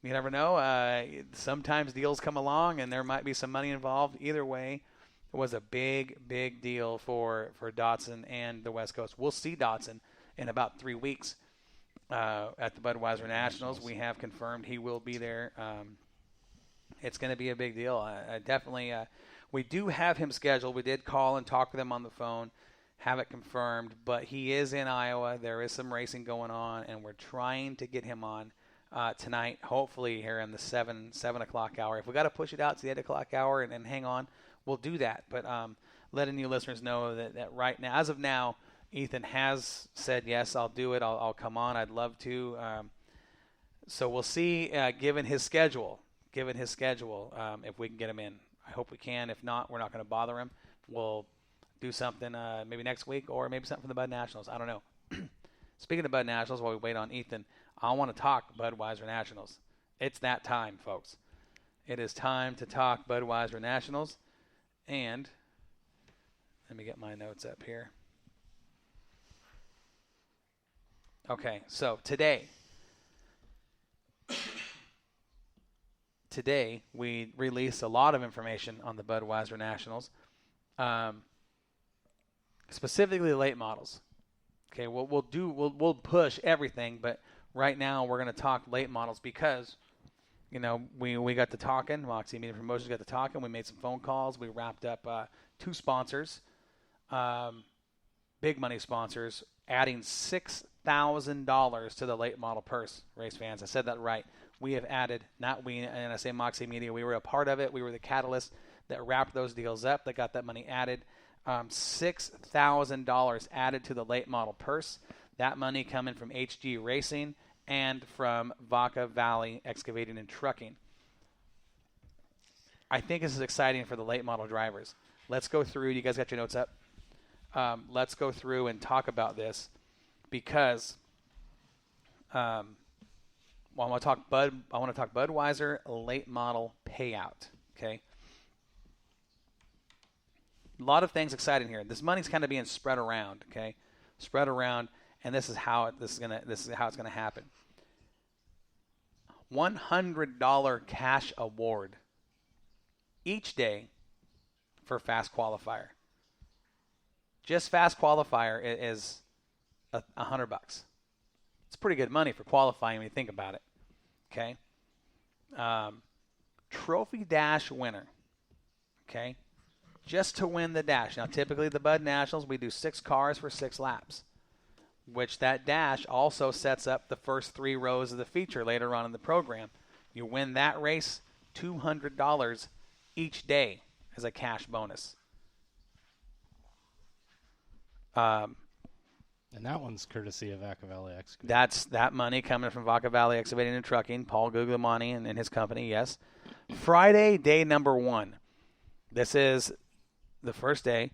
You never know. Sometimes deals come along, and there might be some money involved. Either way, it was a big, big deal for Dotson and the West Coast. We'll see Dotson in about 3 weeks at the Budweiser Nationals. We have confirmed he will be there. It's going to be a big deal. I definitely we do have him scheduled. We did call and talk with him on the phone, have it confirmed, but he is in Iowa. There is some racing going on, and we're trying to get him on tonight, hopefully here in the 7 o'clock hour. If we got to push it out to the 8 o'clock hour and hang on, we'll do that. But letting you listeners know that right now, as of now, Ethan has said, yes, I'll do it. I'll come on. I'd love to. So we'll see, given his schedule, if we can get him in. I hope we can. If not, we're not going to bother him. We'll do something maybe next week or maybe something for the Bud Nationals. I don't know. Speaking of Bud Nationals, while we wait on Ethan, I want to talk Budweiser Nationals. It's that time, folks. It is time to talk Budweiser Nationals. And let me get my notes up here. Okay, so today we released a lot of information on the Budweiser Nationals, specifically the late models. Okay, we'll push everything, but right now we're going to talk late models because, we got to talking. Moxie Media Promotions got to talking. We made some phone calls. We wrapped up 2 sponsors, big money sponsors, adding $6,000 to the late model purse, race fans. I said that right. We have added, not we, and I say Moxie Media, we were a part of it. We were the catalyst that wrapped those deals up, that got that money added. $6,000 added to the late model purse. That money coming from HG Racing and from Vaca Valley Excavating and Trucking. I think this is exciting for the late model drivers. Let's go through. You guys got your notes up? Let's go through and talk about this because I want to talk Budweiser late model payout. Okay. A lot of things exciting here. This money's kind of being spread around. Okay, spread around, and this is how it's gonna happen. $100 cash award each day for fast qualifier. Just fast qualifier is $100. It's pretty good money for qualifying when you think about it. Okay. Trophy dash winner. Okay. Just to win the dash. Now, typically the Bud Nationals, we do 6 cars for 6 laps, which that dash also sets up the first 3 rows of the feature later on in the program. You win that race, $200 each day as a cash bonus. And that one's courtesy of Vaca Valley Excavating. That's that money coming from Vaca Valley Excavating and Trucking, Paul Guglielmani and his company, yes. Friday, day number 1. This is the first day.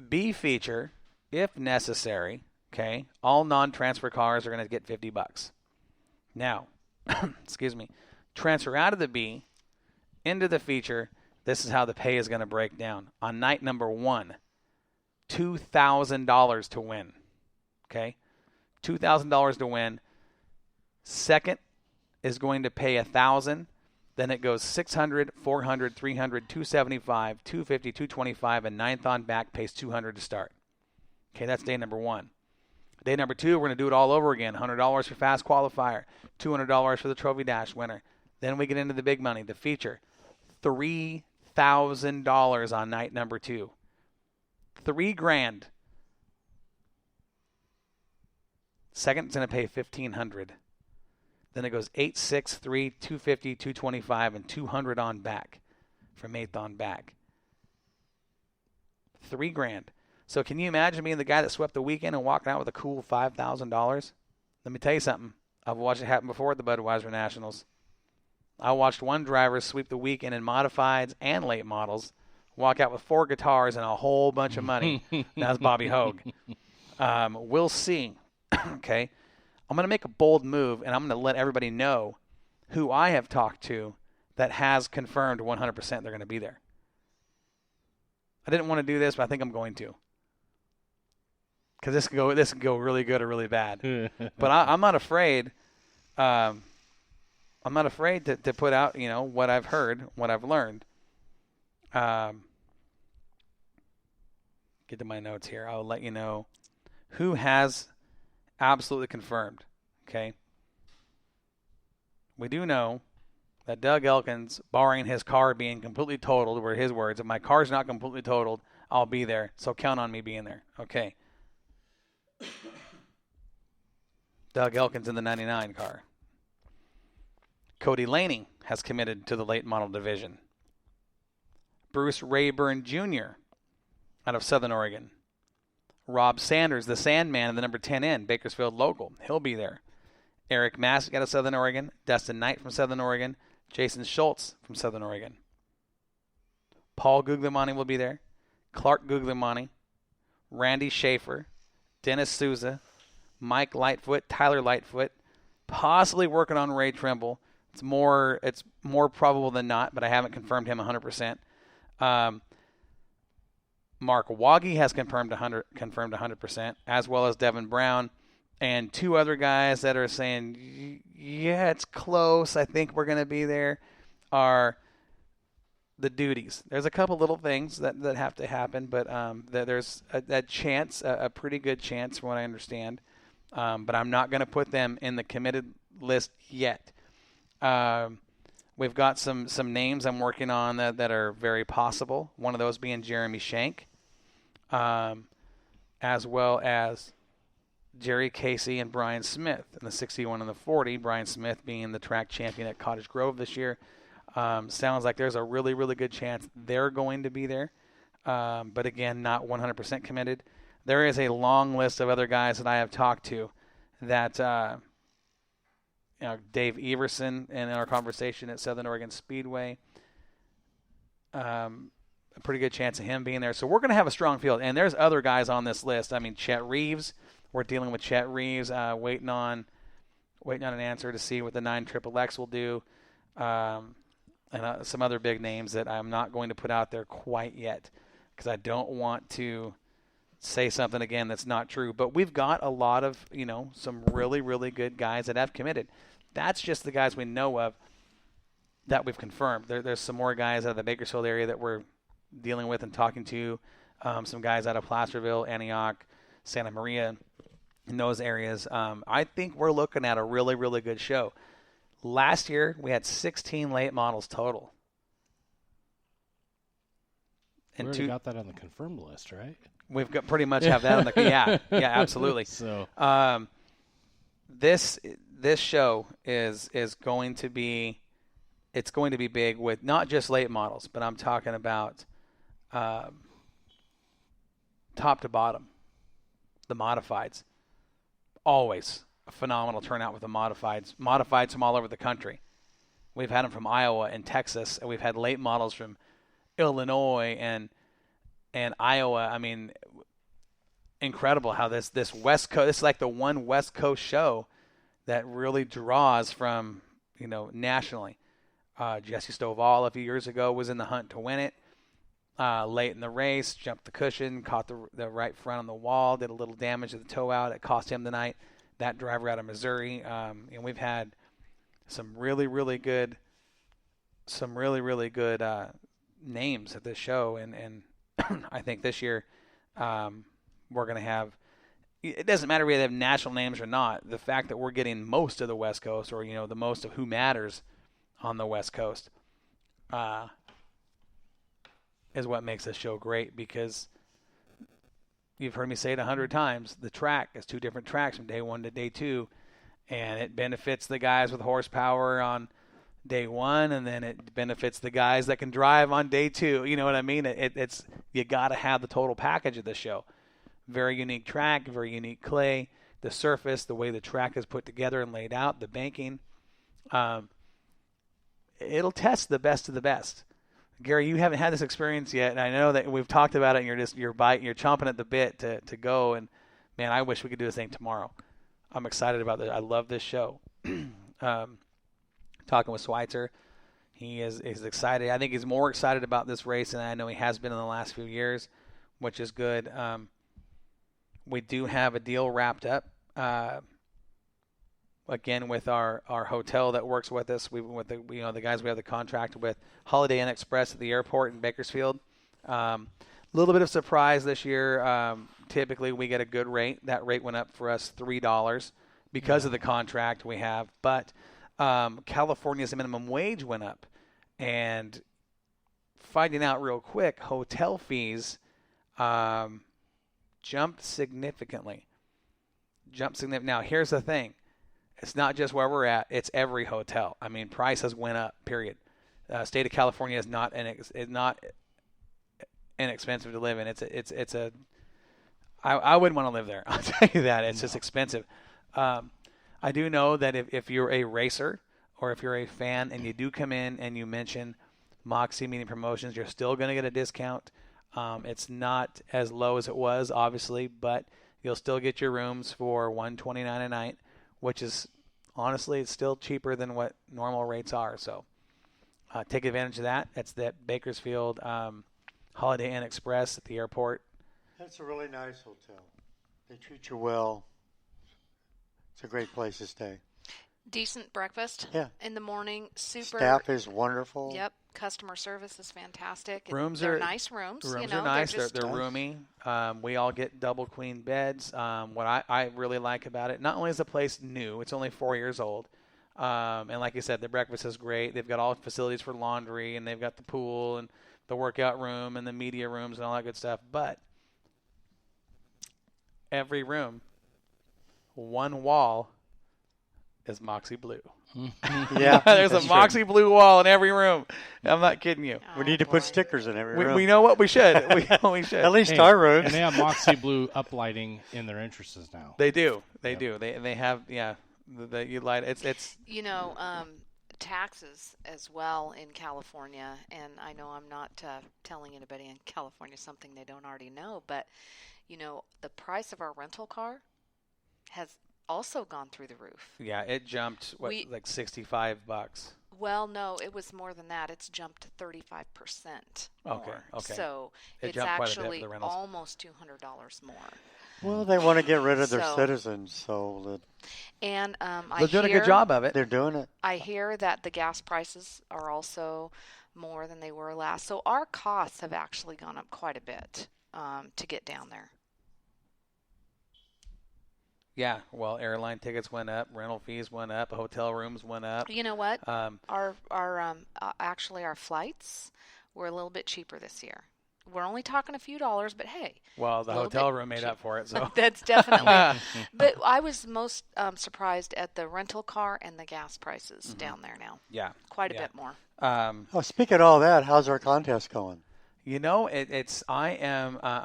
B feature, if necessary, okay, all non-transfer cars are going to get $50. Now, excuse me, transfer out of the B into the feature, this is how the pay is going to break down. On night number 1, $2,000 to win. Okay? $2,000 to win. Second is going to pay $1,000. Then it goes $600, $400, $300, $275, $250, $225, and ninth on back pays $200 to start. Okay, that's day number 1. Day number 2, we're going to do it all over again. $100 for fast qualifier, $200 for the trophy dash winner. Then we get into the big money, the feature. $3,000 on night number 2. $3,000. Second is going to pay $1,500. Then it goes 8, 6, 3, 250, 225, and 200 on back from 8th on back. $3,000. So can you imagine being the guy that swept the weekend and walking out with a cool $5,000? Let me tell you something. I've watched it happen before at the Budweiser Nationals. I watched one driver sweep the weekend in modifieds and late models, walk out with 4 guitars and a whole bunch of money. That's Bobby Hogue. We'll see. Okay. I'm going to make a bold move, and I'm going to let everybody know who I have talked to that has confirmed 100% they're going to be there. I didn't want to do this, but I think I'm going to. Because this could go really good or really bad. But I'm not afraid I'm not afraid to put out, what I've heard, what I've learned. Get to my notes here. I'll let you know who has absolutely confirmed. Okay. We do know that Doug Elkins, barring his car being completely totaled, were his words, if my car's not completely totaled, I'll be there. So count on me being there. Okay. Doug Elkins in the 99 car. Cody Laney has committed to the late model division. Bruce Rayburn Jr. out of Southern Oregon. Rob Sanders, the Sandman in the number 10N, Bakersfield local. He'll be there. Eric Masick out of Southern Oregon. Dustin Knight from Southern Oregon. Jason Schultz from Southern Oregon. Paul Guglielmani will be there. Clark Guglielmani. Randy Schaefer. Dennis Souza. Mike Lightfoot. Tyler Lightfoot. Possibly working on Ray Trimble. It's more probable than not, but I haven't confirmed him 100%. Mark Waggy has confirmed 100%, as well as Devin Brown. And two other guys that are saying, yeah, it's close, I think we're going to be there, are the duties. There's a couple little things that have to happen, but there's a chance, a pretty good chance from what I understand. But I'm not going to put them in the committed list yet. We've got some names I'm working on that are very possible. One of those being Jeremy Shank, as well as Jerry Casey and Brian Smith in the 61 and the 40. Brian Smith being the track champion at Cottage Grove this year. Sounds like there's a really, really good chance they're going to be there. But again, not 100% committed. There is a long list of other guys that I have talked to that, Dave Everson in our conversation at Southern Oregon Speedway. A pretty good chance of him being there. So we're going to have a strong field. And there's other guys on this list. I mean, Chet Reeves. We're dealing with Chet Reeves, waiting on an answer to see what the 9XXX will do. And some other big names that I'm not going to put out there quite yet because I don't want to say something again that's not true. But we've got a lot of, some really, really good guys that have committed. That's just the guys we know of that we've confirmed. There's some more guys out of the Bakersfield area that we're dealing with and talking to. Some guys out of Placerville, Antioch, Santa Maria, in those areas. I think we're looking at a really, really good show. Last year, we had 16 late models total. We already got that on the confirmed list, right? We've got pretty much have that on the yeah, absolutely. So this show is going to be big with not just late models, but I'm talking about top to bottom, the modifieds. Always a phenomenal turnout with the modifieds from all over the country. We've had them from Iowa and Texas, and we've had late models from Illinois and Iowa. I mean, incredible how this West Coast, this is like the one West Coast show that really draws from, nationally. Jesse Stovall a few years ago was in the hunt to win it. Late in the race, jumped the cushion, caught the right front on the wall, did a little damage to the toe out. It cost him the night. That driver out of Missouri. And we've had some really, really good names at this show. And I think this year we're going to have – it doesn't matter whether they have national names or not. The fact that we're getting most of the West Coast or, the most of who matters on the West Coast is what makes this show great, because you've heard me say it 100 times. The track is two different tracks from day one to day two, and it benefits the guys with horsepower on day one, and then it benefits the guys that can drive on day two. You know what I mean? It's you got to have the total package of this show. Very unique track, very unique clay, the surface, the way the track is put together and laid out, the banking. It'll test the best of the best. Gary, you haven't had this experience yet, and I know that we've talked about it, and you're chomping at the bit to go. And man, I wish we could do this thing tomorrow. I'm excited about this. I love this show. Talking with Schweitzer, he is excited. I think he's more excited about this race than I know he has been in the last few years, which is good. We do have a deal wrapped up again, with our hotel that works with us, with the guys we have the contract with, Holiday Inn Express at the airport in Bakersfield. Little bit of surprise this year. Typically, we get a good rate. That rate went up for us $3 because of the contract we have. But California's minimum wage went up. And finding out real quick, hotel fees jumped significantly. Now, here's the thing. It's not just where we're at. It's every hotel. I mean, prices went up, period. State of California is not inexpensive to live in. I wouldn't want to live there. I'll tell you that. It's just expensive. I do know that if you're a racer or if you're a fan and you do come in and you mention Moxie Meeting Promotions, you're still going to get a discount. It's not as low as it was, obviously, but you'll still get your rooms for $129 a night, which is honestly it's still cheaper than what normal rates are. So take advantage of that. It's that Bakersfield Holiday Inn Express at the airport. That's a really nice hotel. They treat you well. It's a great place to stay. Decent breakfast in the morning. Super. Staff is wonderful. Yep. Customer service is fantastic. They're nice rooms. Rooms are nice. They're roomy. We all get double queen beds. What I really like about it, not only is the place new, it's only 4 years old. And like you said, the breakfast is great. They've got all facilities for laundry, and they've got the pool and the workout room and the media rooms and all that good stuff. But every room, one wall is Moxie Blue. Yeah, there's a Moxie Blue wall in every room. I'm not kidding you. We need to put stickers in every room. We know what we should. We should. At least our rooms. And they have Moxie Blue uplighting in their entrances now. They do. They do. They have you light. It's taxes as well in California, and I know I'm not telling anybody in California something they don't already know, but the price of our rental car has also gone through the roof. Yeah, it jumped like $65. Well, no, it was more than that. It's jumped to 35% more. Okay. So it's actually almost $200 more. Well, they want to get rid of their citizens, so and they're doing a good job of it. They're doing it. I hear that the gas prices are also more than they were last. So our costs have actually gone up quite a bit to get down there. Yeah, well, airline tickets went up, rental fees went up, hotel rooms went up. You know what? Actually our flights were a little bit cheaper this year. We're only talking a few dollars, but hey. Well, the hotel room made up for it, so. That's definitely. But I was most surprised at the rental car and the gas prices down there now. Yeah. Quite a bit more. Speaking of all that, how's our contest going? I'm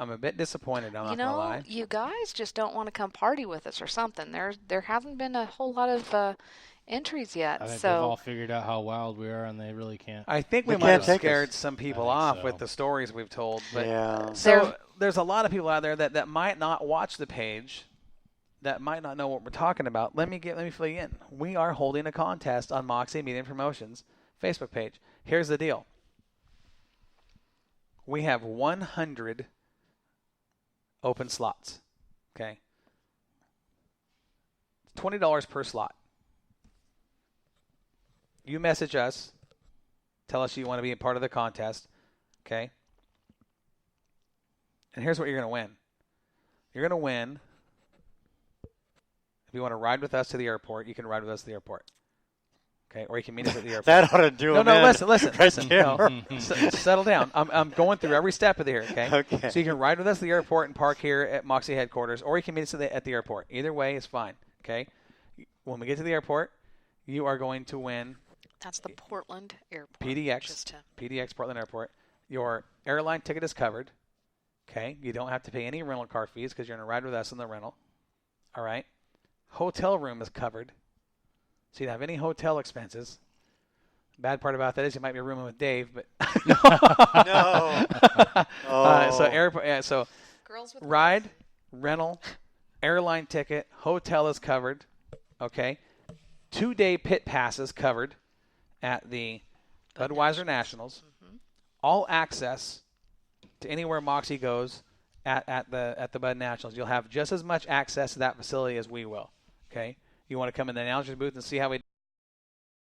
a bit disappointed. I'm not gonna lie. You guys just don't want to come party with us or something. There hasn't been a whole lot of entries yet. I think they've all figured out how wild we are, and they really can't. I think we might have scared some people off with the stories we've told. But so there's a lot of people out there that might not watch the page, that might not know what we're talking about. Let me fill you in. We are holding a contest on Moxie Media Promotions Facebook page. Here's the deal. We have 100 open slots. Okay. $20 per slot. You message us. Tell us you want to be a part of the contest. Okay. And here's what you're going to win. You're going to win. If you want to ride with us to the airport, you can ride with us to the airport. Okay, or you can meet us at the airport. That ought to do it. No, listen. No, settle down. I'm going through every step of here, okay? So you can ride with us to the airport and park here at Moxie headquarters, or you can meet us at the airport. Either way is fine, okay? When we get to the airport, you are going to win. That's the Portland airport. PDX Portland Airport. Your airline ticket is covered, okay? You don't have to pay any rental car fees because you're going to ride with us in the rental, all right? Hotel room is covered. So you don't have any hotel expenses. Bad part about that is you might be rooming with Dave, but no. So Girls with ride, rental, airline ticket, hotel is covered. Okay, 2-day pit passes covered at the Budweiser Nationals. All access to anywhere Moxie goes at the Bud Nationals. You'll have just as much access to that facility as we will. Okay. You want to come in the announcer's booth and see how we